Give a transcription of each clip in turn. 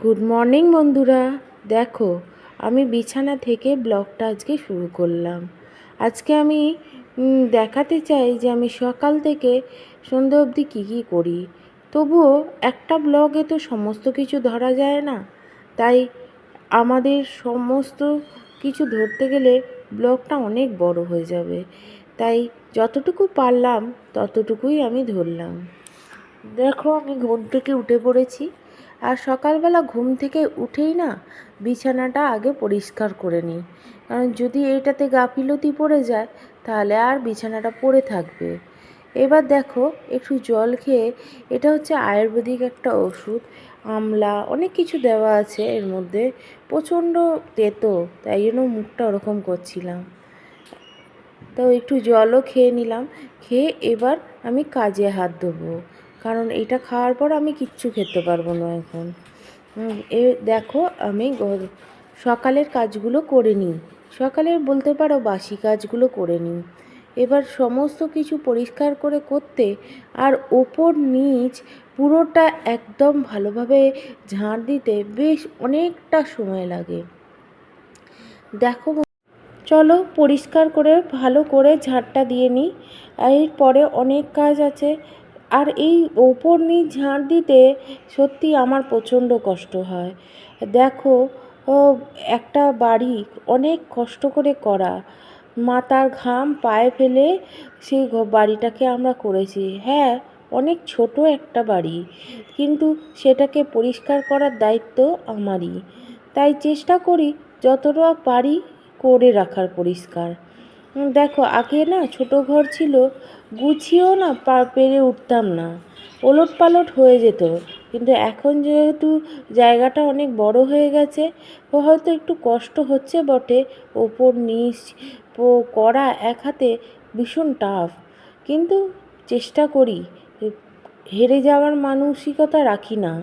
Good morning বন্ধুরা। দেখো, আমি বিছানা থেকে ব্লগটা আজকে শুরু করলাম। আজকে আমি দেখাতে চাই যে আমি সকাল থেকে সন্ধে অবধি কী করি। তবুও একটা ব্লগে তো সমস্ত কিছু ধরা যায় না, তাই আমাদের সমস্ত কিছু ধরতে গেলে ব্লগটা অনেক বড় হয়ে যাবে। তাই যতটুকু পারলাম ততটুকুই আমি ধরলাম। দেখো, আমি ঘুম থেকে উঠে পড়েছি, আর সকালবেলা ঘুম থেকে উঠেই না বিছানাটা আগে পরিষ্কার করে নিই, কারণ যদি এইটাতে গাফিলতি পড়ে যায় তাহলে আর বিছানাটা পড়ে থাকবে। এবার দেখো, একটু জল খেয়ে, এটা হচ্ছে আয়ুর্বেদিক একটা ওষুধ, আমলা অনেক কিছু দেওয়া আছে এর মধ্যে, প্রচণ্ড তেতো, তাই জন্য মুখটা ওরকম করছিলাম। তো একটু জলও খেয়ে নিলাম। খেয়ে এবার আমি কাজে হাত দেবো, কারণ এটা খাওয়ার পর আমি কিচ্ছু খেতে পারবো না এখন। দেখো, আমি সকালের কাজগুলো করে নিই, সকালের বলতে পারো বাসি কাজগুলো করে নিই। এবার সমস্ত কিছু পরিষ্কার করে করতে আর ওপর নিচ পুরোটা একদম ভালোভাবে ঝাড় দিতে বেশ অনেকটা সময় লাগে। দেখো, চলো পরিষ্কার করে ভালো করে ঝাড়টা দিয়ে নিই। এরপরে অনেক কাজ আছে, আর এই ওপর নিচ ঝাড় দিতে সত্যি আমার প্রচণ্ড কষ্ট হয়। দেখো, একটা বাড়ি অনেক কষ্ট করে করা, মাথার ঘাম পায়ে ফেলে সেই বাড়িটাকে আমরা করেছি। হ্যাঁ, অনেক ছোট একটা বাড়ি, কিন্তু সেটাকে পরিষ্কার করার দায়িত্ব আমারই। তাই চেষ্টা করি যতটা পারি করে রাখার পরিষ্কার। দেখো, আগে না ছোট ঘর ছিল, গুছিয়েও না পেরে উঠতাম না, ওলটপালট হয়ে যেত। কিন্তু এখন যেহেতু জায়গাটা অনেক বড় হয়ে গেছে, হয়তো একটু কষ্ট হচ্ছে বটে, ওপর নিচ করা এক হাতে ভীষণ টাফ, কিন্তু চেষ্টা করি। হেরে যাওয়ার মানসিকতা রাখি না,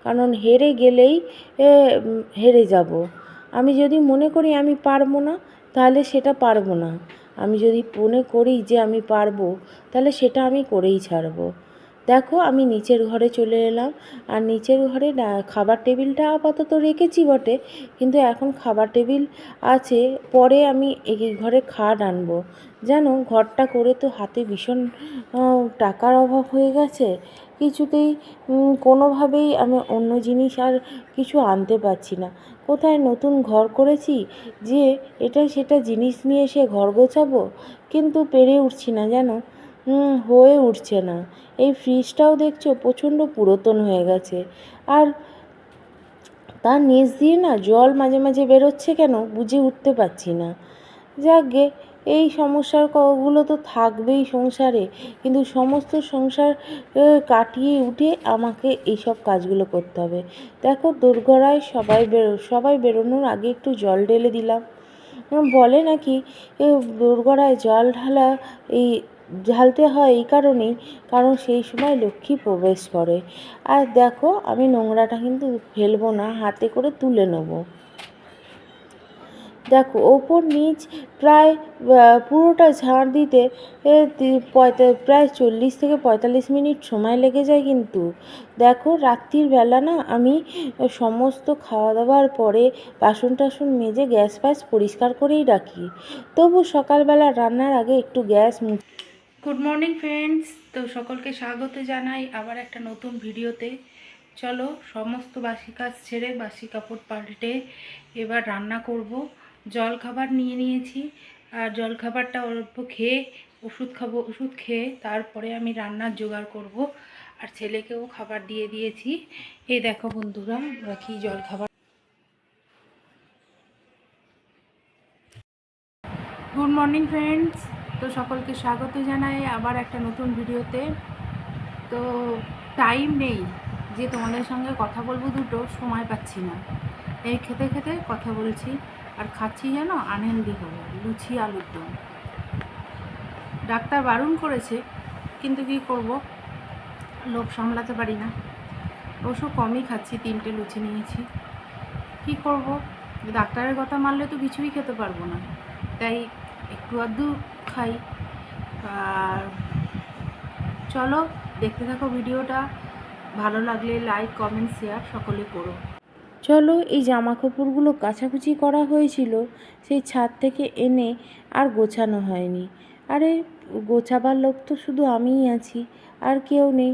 কারণ হেরে গেলেই হেরে যাব। আমি যদি মনে করি আমি পারবো না, তাহলে সেটা পারবো না। আমি যদি মনে করি যে আমি পারবো, তাহলে সেটা আমি করেই ছাড়বো। দেখো, আমি নিচের ঘরে চলে এলাম, আর নিচের ঘরে খাবার টেবিলটা আপাতত রেখেছি বটে, কিন্তু এখন খাবার টেবিল আছে, পরে আমি এই ঘরে খাট আনবো। জানো, ঘরটা করে তো হাতে ভীষণ টাকার অভাব হয়ে গেছে, কিছুতেই কোনোভাবেই আমি অন্য জিনিস আর কিছু আনতে পারছি না। কোথায় নতুন ঘর করেছি যে এটা সেটা জিনিস নিয়ে এসে ঘর গোছাবো, কিন্তু পেরে উঠছি না, জানো, হয়ে উঠছে না। এই ফ্রিজটাও দেখছো প্রচণ্ড পুরাতন হয়ে গেছে, আর তার নিচ দিয়ে না জল মাঝে মাঝে বেরোচ্ছে, কেন বুঝে উঠতে পারছি না। যাকগে, এই সমস্যাগুলো তো থাকবেই সংসারে, কিন্তু সমস্ত সংসার কাটিয়ে উঠে আমাকে এইসব কাজগুলো করতে হবে। দেখো, দোরগোড়ায় সবাই বেরোনোর আগে একটু জল ঢেলে দিলাম। বলে নাকি দোরগোড়ায় জল ঢালতে হয় এই কারণেই, কারণ সেই সময় লক্ষ্মী প্রবেশ করে। আর দেখো, আমি নোংরাটা কিন্তু ফেলবো না, হাতে করে তুলে নেবো। দেখো, ওপর নিচ প্রায় পুরোটা ঝাড় দিতে প্রায় 40 থেকে 45 মিনিট সময় লেগে যায়। কিন্তু দেখো, রাত্রির বেলা না আমি সমস্ত খাওয়া দাওয়ার পরে বাসন টাসন মেজে গ্যাস ফ্যাস পরিষ্কার করেই রাখি, তবু সকালবেলা রান্নার আগে একটু গ্যাস গুড মর্নিং ফ্রেন্ডস, তো সকলকে স্বাগত জানাই আবার একটা নতুন ভিডিওতে। চলো, সমস্ত বাসি কাজ ছেড়ে বাসি কাপড় পাল্টে এবার রান্না করব। জলখাবার নিয়ে নিয়েছি, আর জলখাবারটা অল্প খেয়ে ওষুধ খাবো, ওষুধ খেয়ে তারপরে আমি রান্নার জোগাড় করব। আর ছেলেকেও খাবার দিয়ে দিয়েছি। এই দেখো বন্ধুরা, রাখি জলখাবার। গুড মর্নিং ফ্রেন্ডস, তো সকলকে স্বাগত জানাই আবার একটা নতুন ভিডিওতে। তো টাইম নেই যে তোমাদের সঙ্গে কথা বলবো, দুটো সময় পাচ্ছি না, এই খেতে খেতে কথা বলছি। আর খাচ্ছি যেন আনহেলদি হবে, লুচি আলুর দম। ডাক্তার বারণ করেছে, কিন্তু কি করব, লোভ সামলাতে পারি না। অবশ্য কমই খাচ্ছি, 3টে লুচি নিয়েছি। কি করব, ডাক্তারের কথা মানলে তো কিছুই খেতে পারবো না, তাই একটু আধটু খাই। আর চলো দেখতে থাকো ভিডিওটা, ভালো লাগলে লাইক কমেন্ট শেয়ার সকলে করো। চলো, এই জামা কাপড়গুলো কাচাকুচি করা হয়েছিল সেই ছাদ থেকে এনে আর গোছানো হয়নি। আরে গোছাবার লোক তো শুধু আমিই আছি, আর কেউ নেই।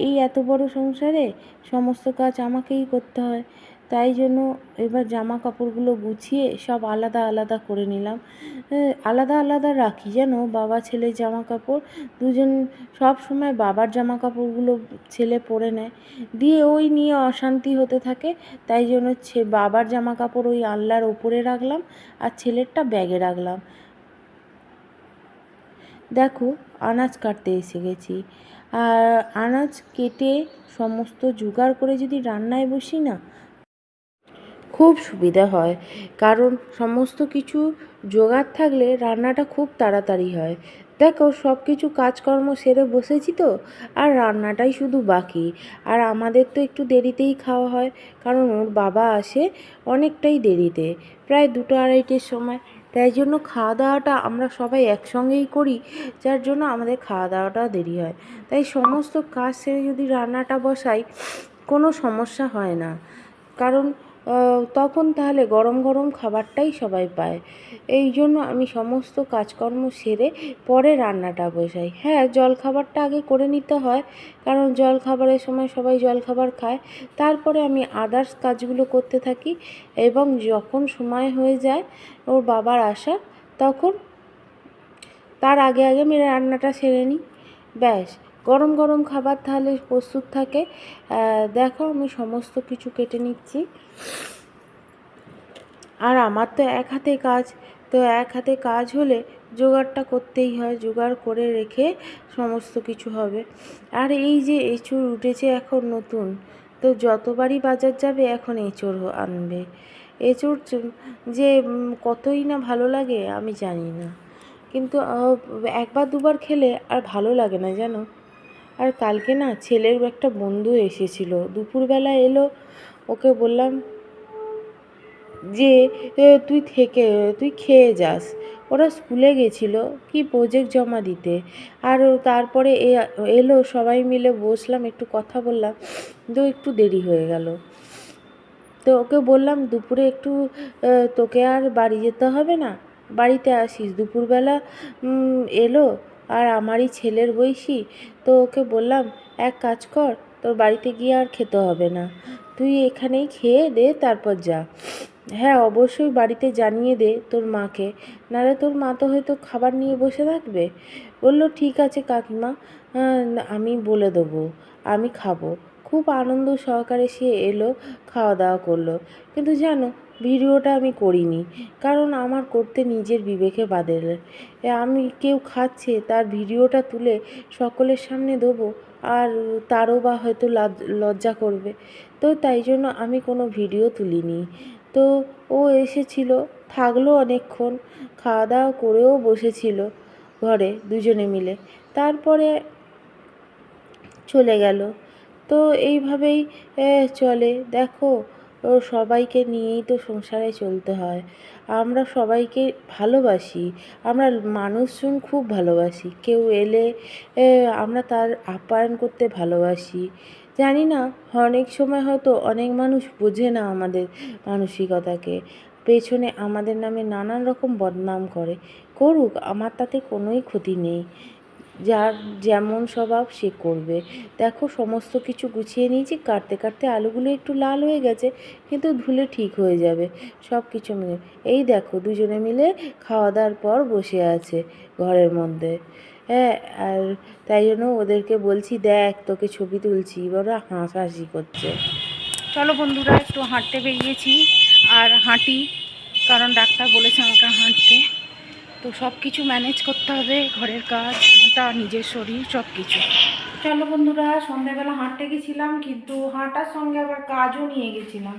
এই এত বড় সংসারে সমস্ত কাজ আমাকেই করতে হয়। তাই জন্য এবার জামা কাপড়গুলো গুছিয়ে সব আলাদা আলাদা করে নিলাম। আলাদা আলাদা রাখি যেন বাবা ছেলের জামা কাপড় দুজন সব সময় বাবার জামা কাপড়গুলো ছেলে পরে নেয়, দিয়ে ওই নিয়ে অশান্তি হতে থাকে। তাই জন্য বাবার জামা কাপড় ওই আলনার ওপরে রাখলাম আর ছেলেরটা ব্যাগে রাখলাম। দেখো, আনাজ কাটতে এসে গেছি। আর আনাজ কেটে সমস্ত জোগাড় করে যদি রান্নায় বসি না, খুব সুবিধা হয়। কারণ সমস্ত কিছু জোগাড় থাকলে রান্নাটা খুব তাড়াতাড়ি হয়। দেখো, সব কিছু কাজকর্ম সেরে বসেছি তো, আর রান্নাটাই শুধু বাকি। আর আমাদের তো একটু দেরিতেই খাওয়া হয়, কারণ ওর বাবা আসে অনেকটাই দেরিতে, প্রায় 2টা-2:30-টের সময়। তাই জন্য খাওয়া দাওয়াটা আমরা সবাই একসঙ্গেই করি, যার জন্য আমাদের খাওয়া দাওয়াটাও দেরি হয়। তাই সমস্ত কাজ সেরে যদি রান্নাটা বসাই, কোনো সমস্যা হয় না। কারণ তখন তাহলে গরম গরম খাবারটাই সবাই পায়। এই জন্য আমি সমস্ত কাজকর্ম সেরে পরে রান্নাটা বসাই। হ্যাঁ, জলখাবারটা আগে করে নিতে হয়, কারণ জলখাবারের সময় সবাই জলখাবার খায়। তারপরে আমি আদার্স কাজগুলো করতে থাকি, এবং যখন সময় হয়ে যায় ওর বাবার আসার, তখন তার আগে আগে আমি রান্নাটা সেরে নিই। ব্যাস, গরম গরম খাবার তাহলে প্রস্তুত থাকে। দেখো, আমি সমস্ত কিছু কেটে নিচ্ছি। আর আমার তো এক হাতে কাজ, তো এক হাতে কাজ হলে জোগাড়টা করতেই হয়, জোগাড় করে রেখে সমস্ত কিছু হবে। আর এই যে এঁচোড় উঠেছে এখন নতুন, তো যতবারই বাজার যাবে এখন এঁচোড় আনবে। এঁচোড় যে কতই না ভালো লাগে আমি জানি না, কিন্তু একবার দুবার খেলে আর ভালো লাগে না জানো। আর কালকে না ছেলের একটা বন্ধু এসেছিল, দুপুরবেলা এলো। ওকে বললাম যে তুই খেয়ে যাস। ওরা স্কুলে গেছিলো কি প্রজেক্ট জমা দিতে। আর তারপরে এলো, সবাই মিলে বসলাম, একটু কথা বললাম, তো একটু দেরি হয়ে গেল। তো ওকে বললাম দুপুরে একটু তোকে আর বাড়ি যেতে হবে না, বাড়িতে আসিস। দুপুরবেলা এলো আর আমারই ছেলের বয়সী, তো ওকে বললাম এক কাজ কর, তোর বাড়িতে গিয়ে আর খেতে হবে না, তুই এখানেই খেয়ে দে তারপর যা। হ্যাঁ, অবশ্যই বাড়িতে জানিয়ে দে তোর মাকে, নাহলে তোর মা তো হয়তো খাবার নিয়ে বসে থাকবে। বললো ঠিক আছে কাকিমা, আমি বলে দেবো, আমি খাবো। খুব আনন্দ সহকারে সে এলো, খাওয়া দাওয়া করলো। কিন্তু জানো, ভিডিওটা আমি করিনি, কারণ আমার করতে নিজের বিবেকে বাধে। আমি কেউ খাচ্ছে তার ভিডিওটা তুলে সকলের সামনে দেবো, আর তারও বা হয়তো লজ্জা করবে। তো তাই জন্য আমি কোনো ভিডিও তুলিনি। তো ও এসেছিল, থাকলো অনেকক্ষণ, খাওয়া দাওয়া করেও বসেছিল ঘরে দুজনে মিলে, তারপরে চলে গেল। তো এইভাবেই চলে। দেখো, ও সবাইকে নিয়েই তো সংসারে চলতে হয়। আমরা সবাইকে ভালোবাসি, আমরা মানুষজন খুব ভালোবাসি। কেউ এলে আমরা তার আপ্যায়ন করতে ভালোবাসি। জানি না, অনেক সময় হয়তো অনেক মানুষ বোঝে না আমাদের মানসিকতাকে, পেছনে আমাদের নামে নানান রকম বদনাম করে। করুক, আমার তাতে কোনোই ক্ষতি নেই। যার যেমন স্বভাব সে করবে। দেখো, সমস্ত কিছু গুছিয়ে নিয়েছি, কাটতে কাটতে আলুগুলো একটু লাল হয়ে গেছে, কিন্তু ধুলে ঠিক হয়ে যাবে সব কিছু মিলে। এই দেখো, দুজনে মিলে খাওয়া দাওয়ার পর বসে আছে ঘরের মধ্যে। হ্যাঁ, আর তাই জন্য ওদেরকে বলছি দেখ তোকে ছবি তুলছি, ওরা হাসাহাসি করছে। চলো বন্ধুরা, একটু হাঁটতে বেরিয়েছি। আর হাঁটি, কারণ ডাক্তার বলেছে আমাকে হাঁটতে। তো সব কিছু ম্যানেজ করতে হবে, ঘরের কাজ, হাঁটা, নিজের শরীর, সব কিছু। চলো বন্ধুরা, সন্ধ্যাবেলা হাঁটতে গেছিলাম, কিন্তু হাঁটার সঙ্গে আবার কাজও নিয়ে গেছিলাম।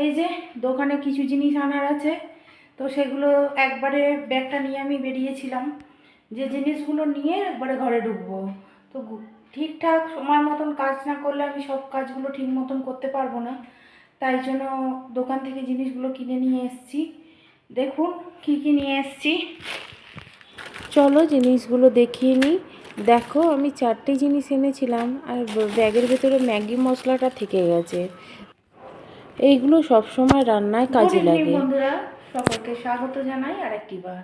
এই যে দোকানে কিছু জিনিস আনার আছে, তো সেগুলো একবারে ব্যাগটা নিয়ে আমি বেরিয়েছিলাম, যে জিনিসগুলো নিয়ে একবারে ঘরে ঢুকবো। তো ঠিকঠাক সময় মতন কাজ না করলে আমি সব কাজগুলো ঠিক মতন করতে পারবো না। তাই জন্য দোকান থেকে জিনিসগুলো কিনে নিয়ে এসেছি। দেখুন কি কি নিয়ে এসেছি। চলো জিনিসগুলো দেখিয়ে নিই। দেখো, আমি 4টে জিনিস এনেছিলাম, আর ব্যাগের ভেতরে ম্যাগি মশলাটা থেকে গেছে। এইগুলো সবসময় রান্নায় কাজে গুড ইভিনিং লাগে। বন্ধুরা, সকলকে স্বাগত জানাই আরেকটি বার।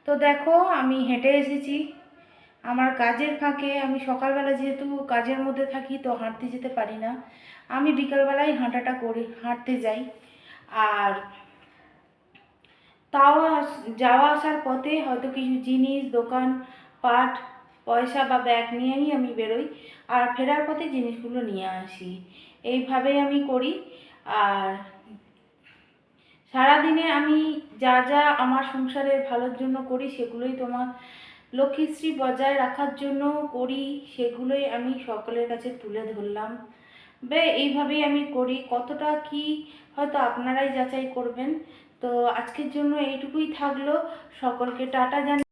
তো দেখো আমি হেঁটে এসেছি আমার কাজের ফাঁকে। আমি সকালবেলা যেহেতু কাজের মধ্যে থাকি তো হাঁটতে যেতে পারি না, আমি বিকালবেলায় হাঁটাটা করি, হাঁটতে যাই। আর তাও যাওয়া আসার পথে হয়তো কিছু জিনিস, দোকান পাট, পয়সা বা ব্যাগ নিয়েই আমি বেরোই, আর ফেরার পথে জিনিসগুলো নিয়ে আসি। এইভাবেই আমি করি। আর সারাদিনে আমি যা যা আমার সংসারের ভালোর জন্য করি সেগুলোই তোমার লক্ষ্মীশ্রী বজায় রাখার জন্য করি, সেগুলোই আমি সকলের কাছে তুলে ধরলাম। এইভাবেই আমি করি, কতটা কি হয়তো আপনারাই যাচাই করবেন। তো আজকের জন্য এইটুকুই থাকলো, সকলকে টাটা জানিয়ে